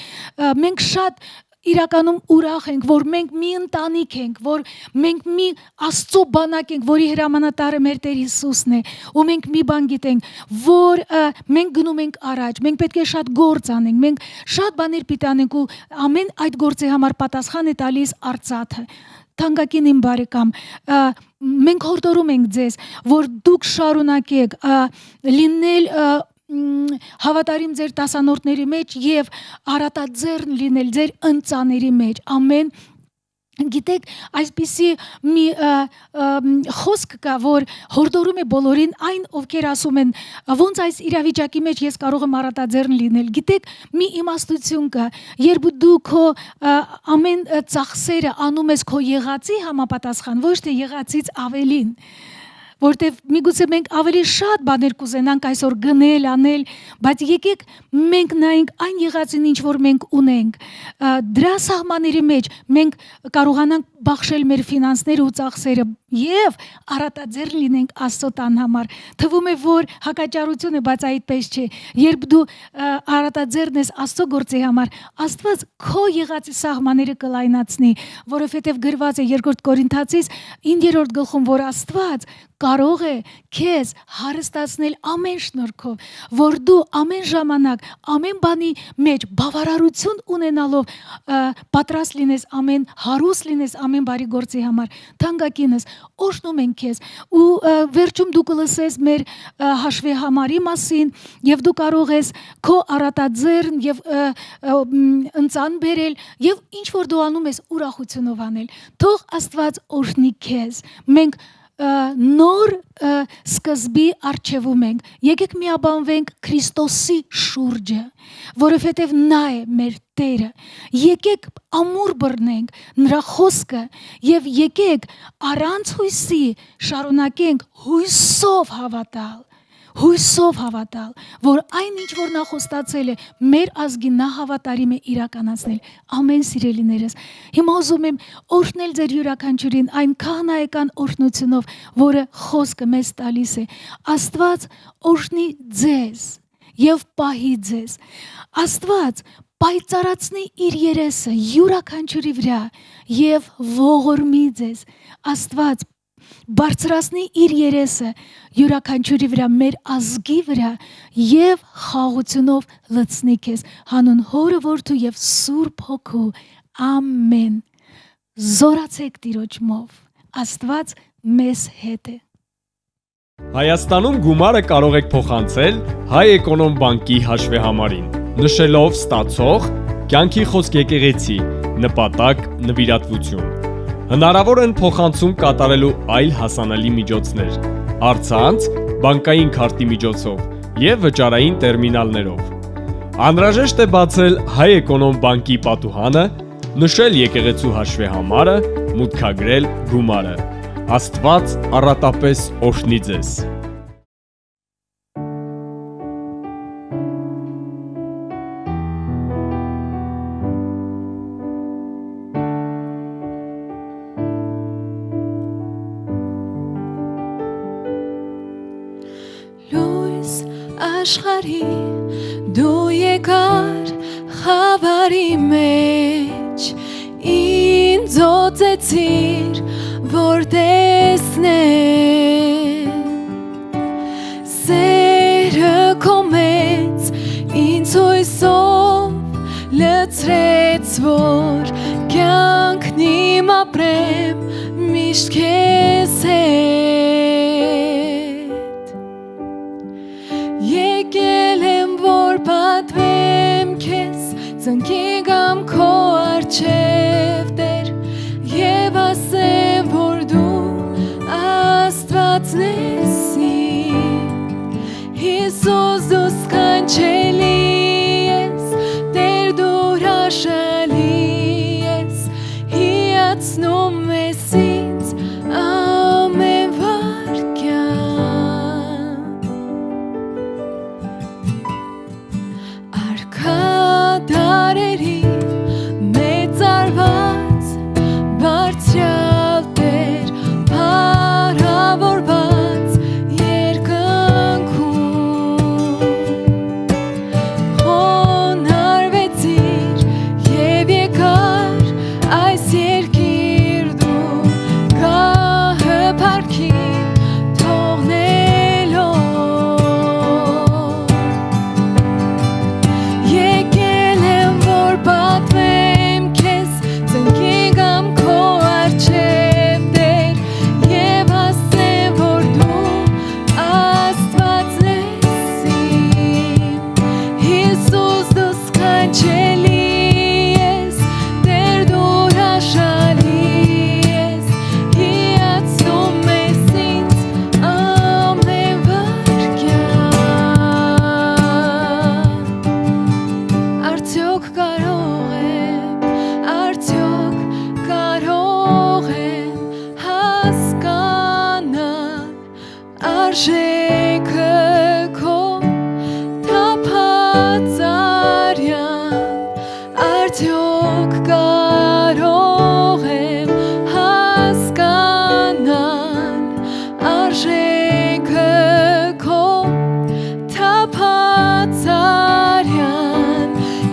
մենք շատ իրականում ուրախ ենք, որ մենք մի ընտանիք ենք, որ մենք մի Աստծո բանակ ենք, որի հրամանատարը մեր Տեր Հիսուսն է, ու մենք մի բան գիտենք, որ մենք գնում ենք առաջ, մենք պետք է շատ գործ անենք, մենք շատ բաներ պիտի անենք ու ամեն այդ գործի համար պատասխան է տալիս Արծաթը։ Թանկագին իմ բարեկամ, մենք հորդորում ենք ձեզ, որ դուք շարունակեք լինել հավատարիմ ձեր տասանորդների մեջ եւ արատաձեռն լինել ձեր ընծաների մեջ, ամեն։ Գիտեք, այսպիսի մի խոսք կա, որ հորդորում է բոլորին այն, ովքեր ասում են, ոնց այս իրավիճակի մեջ ես կարող եմ արատաձեռն լինել։ Գիտեք, մի իմաստություն կա, երբ դու քո ամեն ծախսերը անում ես քո եղածի համապատասխան, ոչ թե եղածից ավելին, որտեվ միգուցե մենք ավելի շատ բաներ կուզենանք այսօր գնել, անել, բայց եկեք մենք նայենք այն եղածին, ինչ որ մենք ունենք, դրա սահմանների մեջ մենք կարողանանք բախշել մեր ֆինանսները ու ծախսերը եւ արատաձեռն լինենք Աստծո տան համար։ Թվում է, որ հակաճառություն է, բայց այդպես չէ։ Երբ դու արատաձեռն ես Աստծո գործի համար, Աստված քո եղածի սահմանները կլայնացնի, որովհետեւ գրված է 2 Կորինթացիս 9-րդ գլխում, որ Աստված կարող է քեզ հարստացնել ամեն շնորհքով, որ դու ամեն ժամանակ, ամեն բանի մեջ բավարարություն ունենալով պատրաստ լինես ամեն հարուստ լինես ամեն բարի գործի համար։ Թանկագինս, օրհնում ենք քեզ ու վերջում դու կլսես մեր հաշվեհամարի մասին եւ դու կարող ես քո արատաձեռն եւ ընծան բերել եւ ինչ որ դու անում ես ուրախությունով անել։ Թող Աստված օրհնի քեզ։ Մենք նոր սկզբի առջևում ենք, եկեք միաբանվենք Քրիստոսի շուրջը, որովհետև նա է մեր Տերը, եկեք ամուր բռնենք նրա խոսքը եւ եկեք առանց հույսի շարունակենք հույսով հավատալ, որ այն ինչ որ նա խոստացել է մեր ազգին նա հավատարիմ է իրականացնել։ Ամեն սիրելիներս, հիմա ուզում եմ օրհնել ձեր յուրաքանչյուրին այն քահանայական օրհնությունով, որը խոսքը մեզ տալիս է։ Աստված օրհնի ձեզ եւ պահի ձեզ։ Աստված պայծառացնի իր երեսը յուրաքանչյուրի վրա եւ ողորմի ձեզ։ Աստված բարձրացնի իր երեսը յուրաքանչյուրի վրա, մեր ազգի վրա եւ խաղությունով լցնի քեզ հանուն Հորը, Որդու եւ Սուրբ Հոգու ամեն զորացեք Տիրոջմով Աստված մեզ հետ է Հայաստանում գումարը կարող եք փոխանցել Հայ Էկոնոմ բանկի հաշվեհամարին, նշելով ստացող, կյանքի խոսք եկեղեցի, նպատակ, նվիրատվություն։ Հնարավոր են փոխանցում կատարելու այլ հասանելի միջոցներ, առցանց, բանկային քարտի միջոցով և վճարային տերմինալներով։ Անհրաժեշտ է բացել Հայ Էկոնոմ բանկի պատուհանը, նշել եկեղեցու հաշվեհամարը, մուտքագրել գումարը։ Աստված առատապես օրհնի ձեզ։ Լույս աշխարհի դու եկար խավարի մեջ ինձ օծեցիր որ տեսնեմ սերը քո մեծ ինձ հույսով լցրեց որ կյանքն իմ ապրեմ միշտ քեզ հետ եկել եմ որ պատվեմ քեզ ծնկի գամ քո առջև Տեր եւ ասեմ որ դու Աստվածն ես Հիսուս դու սքանչելի ես Տեր դու հրաշալի ես հիացնում ես ինձ ամեն վայրկյան Արքա դարերի մեծարված բարձրյալ Տեր փառավորված երկնքում խոնարհվեցիր և եկար այս երկիր դու գահը փառքին թողնելով եկել եմ որ պատվեմ քեզ ծնկի գամ քո առջև Տեր և ասեմ որ դու Աստվածն ես Հիսուս դու սքանչելի ես Տեր դու հրաշալի ես հիացնում ես ինձ ամեն վայրկյան Արդյոք կարող եմ հասկանալ արժեքը քո թափածարյան Արդյոք կարող եմ հասկանալ արժեքը քո թափածարյան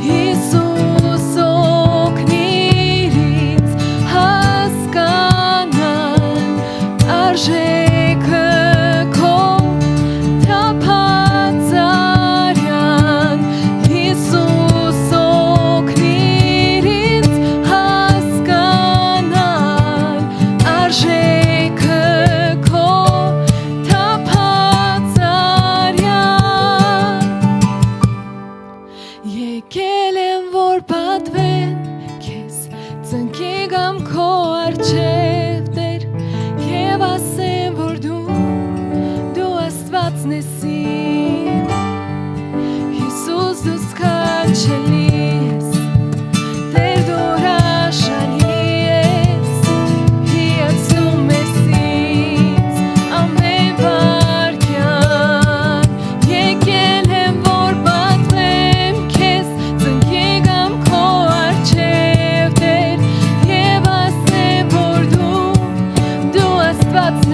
Հիսուս օգնիր ինձ հասկանալ արժեքը քո թափածարյան Հիսուս օգնիր ինձ հասկանալ արժեքը քո թափածարյան Եկել եմ որ պատվեմ քեզ ծնկի գամ քո առջև Տեր և ասեմ որ դու Աստվածն ես Հիսուս դու սքանչելի ես Տեր դու հրաշալի ես հիացնում ես ինձ ամեն վայրկյան եկել եմ որ պատվեմ քեզ ծնկի գամ քո առջև Տեր և ասեմ որ դու Աստվածն